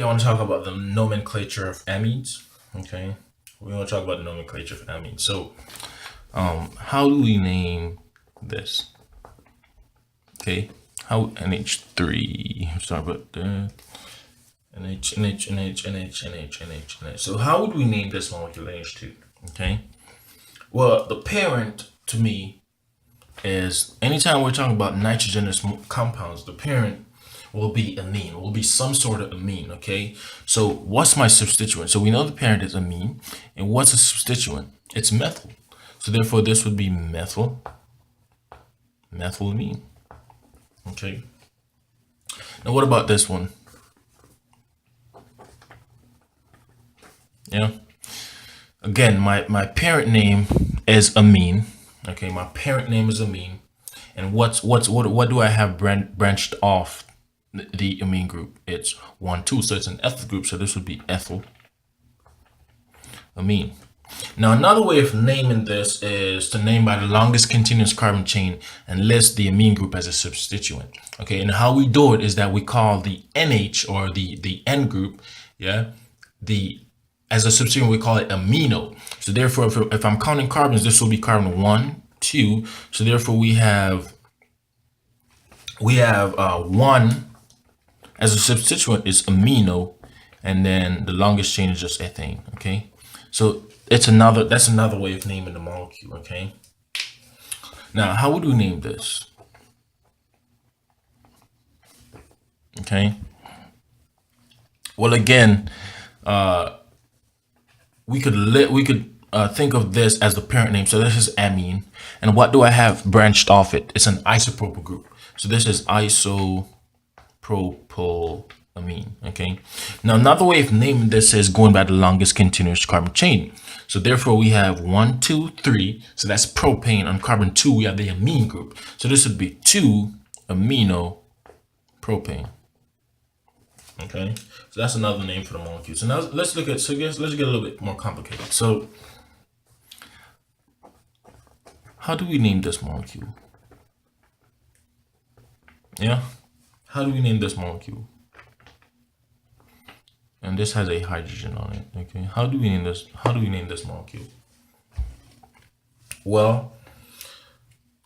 I want to talk about the nomenclature of amines. Okay, we want to talk about the nomenclature of amines. So, how do we name this? Okay, how NH3? Sorry about that. NH. So, how would we name this molecule NH2? Okay, well, the parent to me is anytime we're talking about nitrogenous compounds, the parent will be amine, will be some sort of amine, okay? So what's my substituent? So we know the parent is amine, and what's a substituent? It's methyl. So therefore this would be methylamine, okay? Now what about this one? Yeah. Again, my parent name is amine, okay? My parent name is amine. And what do I have branched off the amine group? It's 1, 2. So it's an ethyl group. So this would be ethyl amine. Now another way of naming this is to name by the longest continuous carbon chain and list the amine group as a substituent. Okay, and how we do it is that we call the NH or the N group, yeah, the as a substituent we call it amino. So therefore, if I'm counting carbons, this will be carbon 1, 2. So therefore, we have 1 as a substituent is amino, and then the longest chain is just ethane. Okay, so that's another way of naming the molecule. Okay, now how would we name this? Okay, well again, we could think of this as the parent name. So this is amine, and what do I have branched off it? It's an isopropyl group. So this is isopropylamine. Okay. Now another way of naming this is going by the longest continuous carbon chain. So therefore we have 1, 2, 3. So that's propane. On carbon 2 we have the amine group. So this would be 2-amino propane. Okay, so that's another name for the molecule. So now let's get a little bit more complicated. So how do we name this molecule? Yeah, how do we name this molecule? And this has a hydrogen on it. Okay, how do we name this? How do we name this molecule? Well,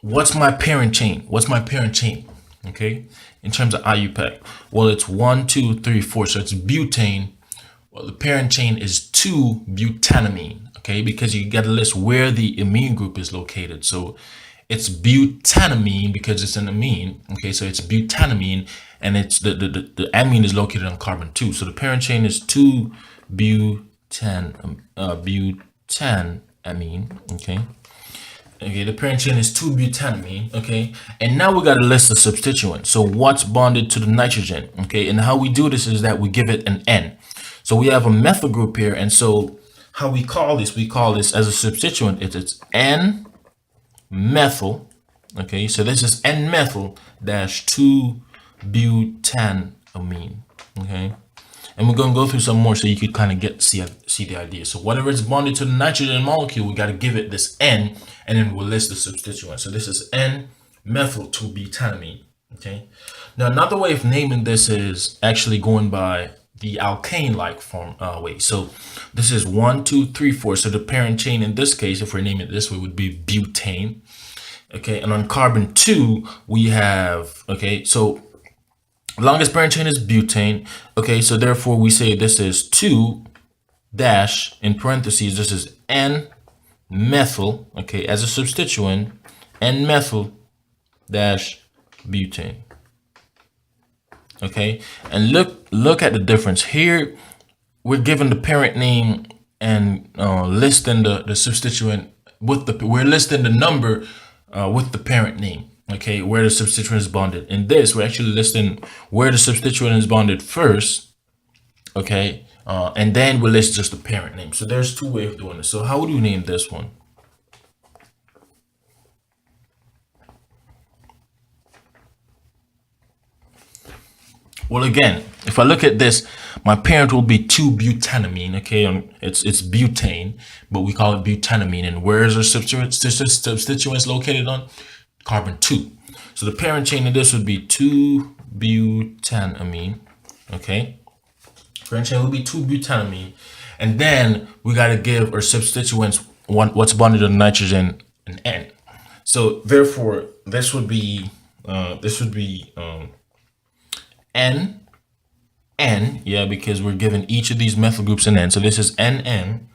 what's my parent chain? What's my parent chain? Okay, in terms of IUPAC, well, it's 1, 2, 3, 4. So it's butane. Well, the parent chain is 2-butanamine. Okay, because you got to list where the amine group is located. So it's butanamine because it's an amine. Okay, so it's butanamine, and it's the amine is located on carbon 2. So the parent chain is 2-butanamine. Okay. Okay, the parent chain is 2-butanamine. Okay, and now we got to list the substituent. So what's bonded to the nitrogen? Okay, and how we do this is that we give it an N. So we have a methyl group here, and so how we call this? We call this as a substituent. It's N-methyl. Okay, so this is N-methyl dash 2-butanamine. Okay. And we're going to go through some more so you could kind of see the idea. So whatever is bonded to the nitrogen molecule, we got to give it this N, and then we'll list the substituent. So this is N-methyl 2-butanamine. Okay. Now another way of naming this is actually going by the alkane-like form way. So this is 1, 2, 3, 4. So the parent chain in this case, if we're naming it this way, would be butane. Okay. And on carbon 2, we have, okay, so longest parent chain is butane. Okay, so therefore we say this is 2 dash in parentheses. This is N-methyl. Okay, as a substituent, N-methyl dash butane. Okay, and look at the difference here. We're given the parent name and listing the substituent with we're listing the number with the parent name. Okay, where the substituent is bonded. In this, we're actually listing where the substituent is bonded first. Okay, and then we list just the parent name. So there's 2 ways of doing this. So how would you name this one? Well, again, if I look at this, my parent will be 2-butanamine. Okay, it's butane, but we call it butanamine. And where is the substituents located on? Carbon 2. So the parent chain of this would be 2-butanamine. Okay. Parent chain will be 2-butanamine. And then we got to give our substituents what's bonded to nitrogen, an N. So therefore, this would be N, yeah, because we're given each of these methyl groups an N. So this is NN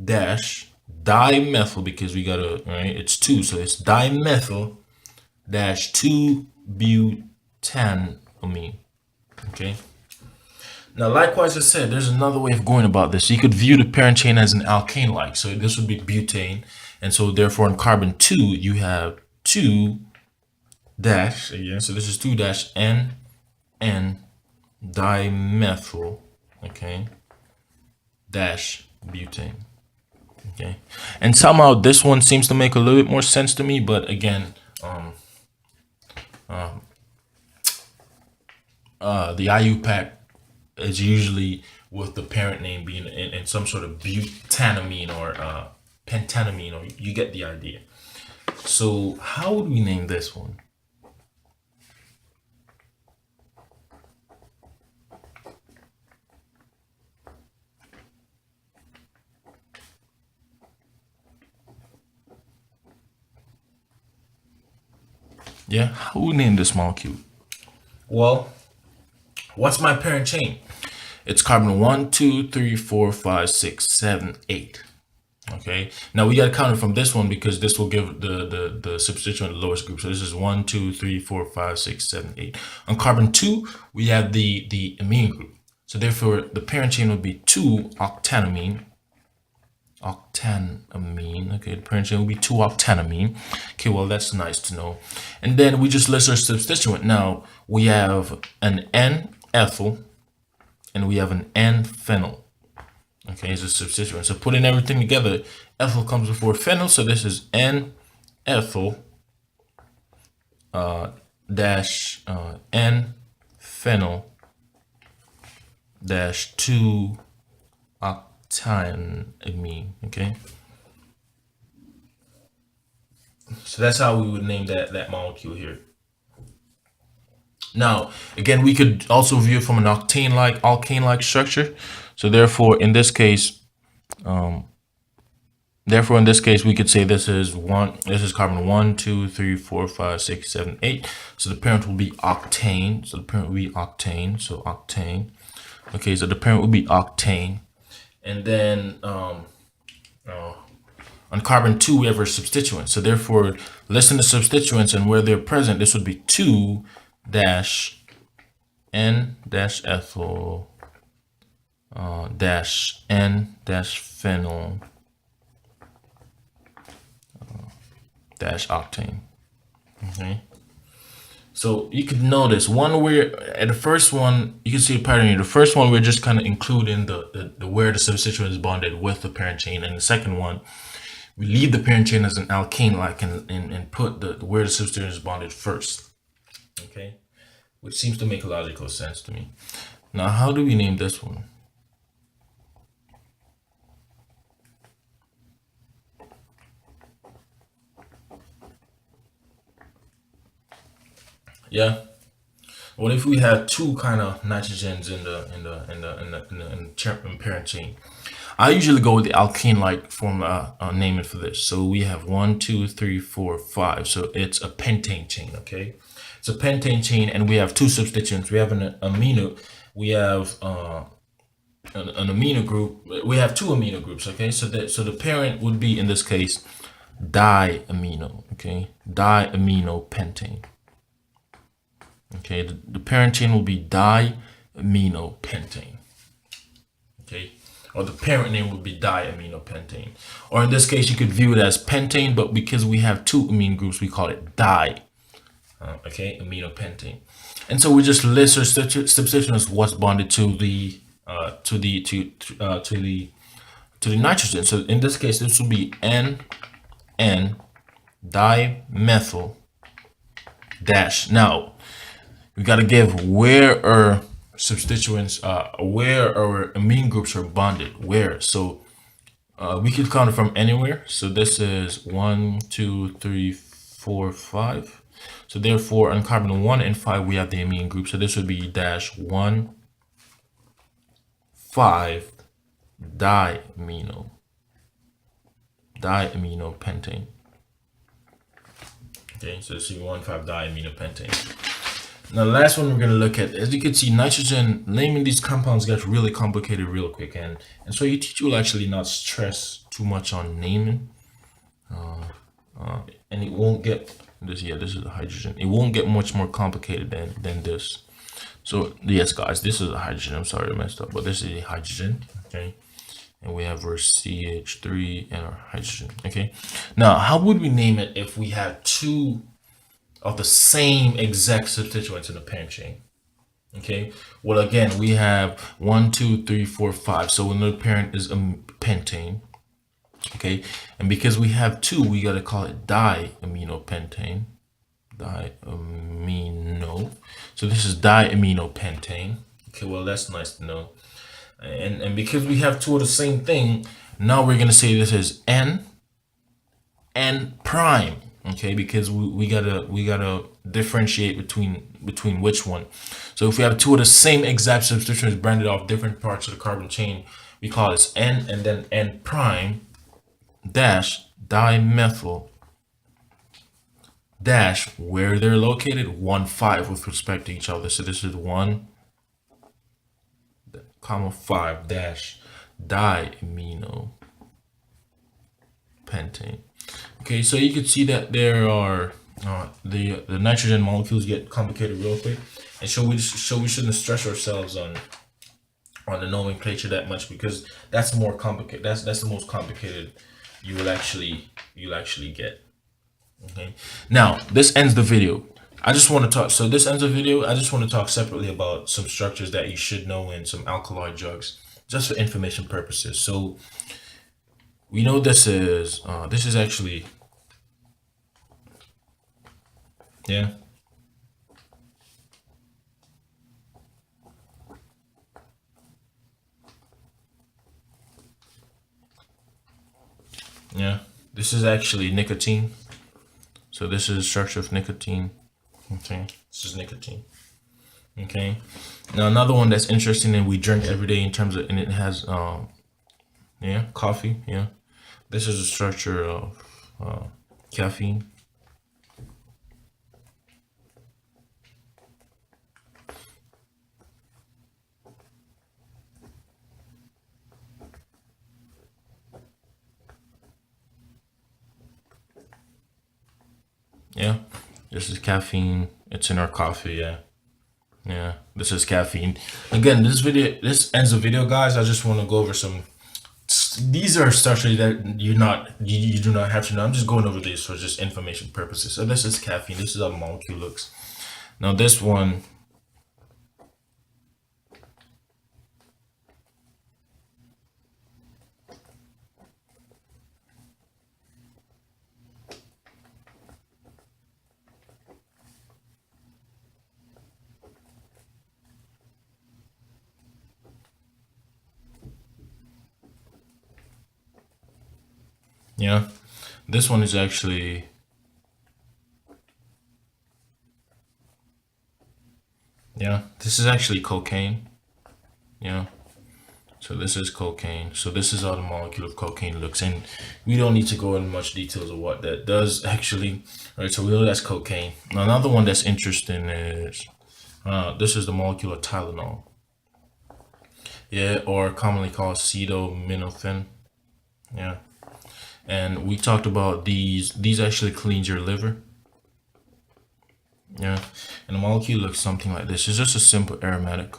dash dimethyl, because we gotta, right, it's 2, so it's dimethyl dash 2-butanamine. Okay. Now, likewise, I said, there's another way of going about this. You could view the parent chain as an alkane-like. So this would be butane. And so therefore on carbon 2, you have 2 dash, again, so this is 2 dash N dimethyl, okay, dash butane. Okay. And somehow this one seems to make a little bit more sense to me, but again, the IUPAC is usually with the parent name being in some sort of butanamine or pentanamine, or you get the idea. So how would we name this one? Yeah, how would we name this molecule? Well, what's my parent chain? It's carbon 1, 2, 3, 4, 5, 6, 7, 8. Okay. Now we got to count it from this one because this will give the substituent the lowest group. So this is 1, 2, 3, 4, 5, 6, 7, 8. On carbon 2, we have the amine group. So therefore, the parent chain would be 2-octanamine. Octanamine. Okay, the parent chain will be 2-octanamine. Okay, well, that's nice to know. And then we just list our substituent. Now we have an N-ethyl and we have an N-phenyl. Okay, it's a substituent. So putting everything together, ethyl comes before phenyl. So this is N-ethyl dash N-phenyl dash 2-octanamine. Okay. So that's how we would name that molecule here. Now, again, we could also view it from an alkane-like structure. So therefore, in this case, we could say this is carbon 1, 2, 3, 4, 5, 6, 7, 8. So the parent will be octane. So octane. Okay, so the parent will be octane. And then on carbon 2, we have our substituents. So therefore, listen to substituents and where they're present, this would be 2 dash N dash ethyl dash N dash phenyl dash octane. Okay. So you could notice at the first one, you can see a pattern here. The first one, we're just kind of including the where the substituent is bonded with the parent chain. And the second one, we leave the parent chain as an alkane-like and put the where the substituent is bonded first. Okay, which seems to make logical sense to me. Now, how do we name this one? Yeah. What if we have two kind of nitrogens in the parent chain? I usually go with the alkane-like formula naming for this. So we have 1, 2, 3, 4, 5. So it's a pentane chain. Okay. It's a pentane chain, and we have two substituents. We have an amino. We have an amino group. We have two amino groups. Okay, so the parent would be in this case diamino. Okay, diamino pentane. Okay, the parent chain will be diamino pentane. Okay, or the parent name would be diamino pentane. Or in this case, you could view it as pentane, but because we have two amine groups, we call it di. Okay, aminopentane. And so we just list our substituents what's bonded to the nitrogen. So in this case, this will be N dimethyl dash. Now we got to give where our substituents, where our amine groups are bonded. Where? So we could count it from anywhere. So this is 1, 2, 3, 4, 5. So therefore, on carbon 1 and 5, we have the amine group. So this would be dash 1, diaminopentane. Okay, so C15-diaminopentane. Now, the last one we're going to look at, as you can see, nitrogen, naming these compounds gets really complicated real quick. And so your teacher will actually not stress too much on naming. And it won't get, this is a hydrogen. It won't get much more complicated than this. So, yes, guys, this is a hydrogen. I'm sorry I messed up, but this is a hydrogen. Okay. And we have our CH3 and our hydrogen. Okay. Now, how would we name it if we had two of the same exact substituents in the parent chain? Okay. Well, again, we have 1, 2, 3, 4, 5. So another parent is a pentane. Okay. And because we have two, we got to call it diaminopentane. Diamino. So this is diaminopentane. Okay. Well, that's nice to know. And because we have two of the same thing, now we're going to say this is N prime. Okay, because we gotta differentiate between which one. So if we have two of the same exact substituents branded off different parts of the carbon chain, we call this N and then N prime dash dimethyl dash where they're located 1, 5 with respect to each other. So this is 1, 5 dash diaminopentane. Okay, so you can see that there are the nitrogen molecules get complicated real quick, and so we shouldn't stress ourselves on the nomenclature that much, because that's more complicated. That's the most complicated you'll actually get. Okay, now this ends the video. I just want to talk. So this ends the video. I just want to talk separately about some structures that you should know in some alkaloid drugs, just for information purposes. So we know this is actually, yeah. Yeah, this is actually nicotine. So this is structure of nicotine. Okay, this is nicotine. Okay, now another one that's interesting and we drink every day in terms of, and it has coffee. Yeah, this is a structure of caffeine. Yeah, this is caffeine. It's in our coffee. Yeah, this is caffeine. Again, this ends the video, guys. I just want to go over some. These are structures that you do not have to know. I'm just going over these for just information purposes. So this is caffeine. This is how the molecule looks. Now this one. Yeah, this one is actually, yeah, this is actually cocaine. Yeah, so this is cocaine. So this is how the molecule of cocaine looks, and we don't need to go into much details of what that does actually. All right, so we know that's cocaine. Now another one that's interesting is this is the molecule of Tylenol. Yeah, or commonly called acetaminophen. Yeah. And we talked about these actually cleans your liver. Yeah, and the molecule looks something like this. It's just a simple aromatic.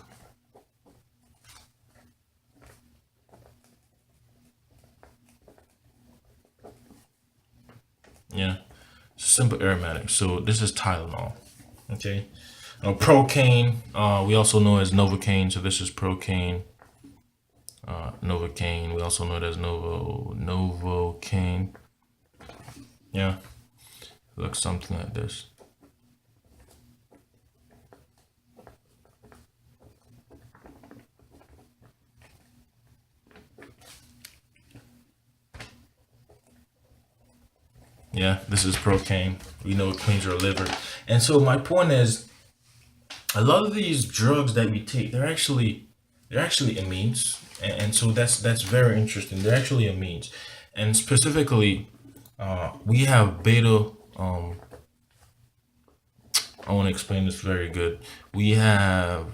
Yeah, it's a simple aromatic. So this is Tylenol. Okay, now Propane, we also know as Novocaine. So this is Propane. Novocaine, we also know it as Novocaine. Yeah, it looks something like this. Yeah, this is Propane. We know it cleans our liver. And so my point is, a lot of these drugs that we take, they're actually They're actually amines, and so that's very interesting. They're actually amines, and specifically, we have beta. I want to explain this very good. We have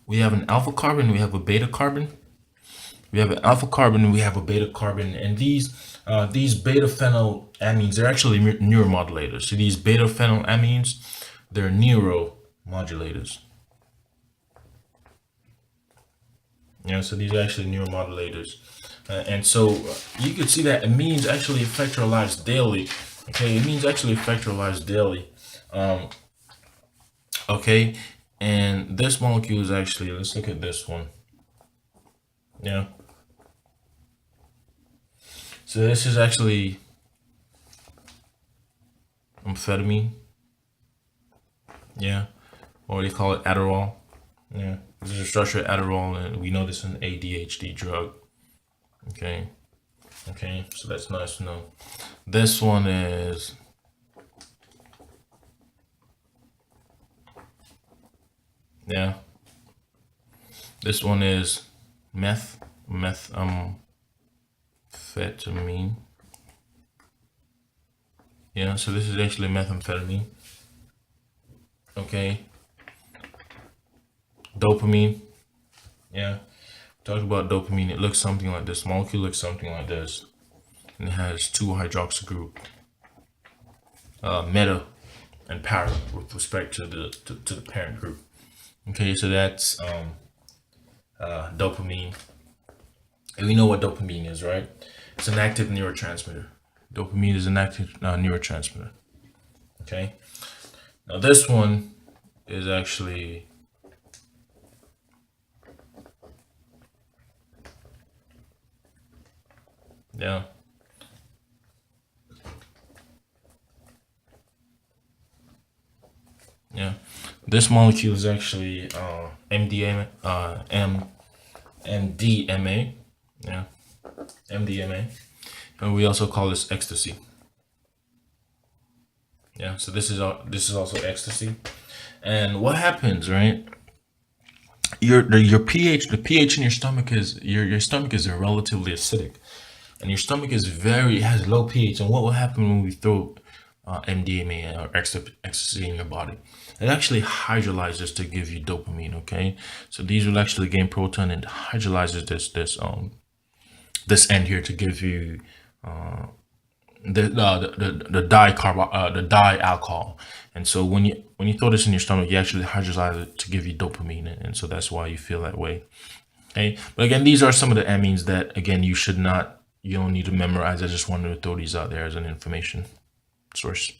we have an alpha carbon. We have a beta carbon. We have an alpha carbon and we have a beta carbon, and these beta phenylamines, they're actually neuromodulators. So these beta phenylamines, they're neuromodulators. So these are actually neuromodulators, and so you could see that amines actually affect our lives daily. Okay, amines actually affect our lives daily. Um, okay, and this molecule is actually, let's look at this one. Yeah. So this is actually amphetamine. Yeah. Or they call it Adderall. Yeah. This is a structure of Adderall, and we know this is an ADHD drug. Okay. Okay. So that's nice to know. This one is, yeah. This one is methamphetamine. Yeah. So this is actually methamphetamine. Okay. Dopamine. Yeah. Talk about dopamine. It looks something like this. Molecule looks something like this. And it has two hydroxyl group, meta and para with respect to the parent group. Okay, so that's dopamine. And we know what dopamine is, right? It's an active neurotransmitter. Dopamine is an active neurotransmitter. Okay. Now this one is actually, yeah. Yeah. This molecule is actually MDMA, MDMA. Yeah. MDMA. And we also call this ecstasy. Yeah, so this is also ecstasy. And what happens, right? Your pH, the pH in your stomach is your stomach is relatively acidic, and your stomach is has low pH. And what will happen when we throw MDMA or ecstasy in your body? It actually hydrolyzes to give you dopamine. Okay, so these will actually gain proton and hydrolyzes this end here to give you the di alcohol. And so when you throw this in your stomach, you actually hydrolyze it to give you dopamine, and so that's why you feel that way. Okay, but again, these are some of the amines that, again, you don't need to memorize. I just wanted to throw these out there as an information source.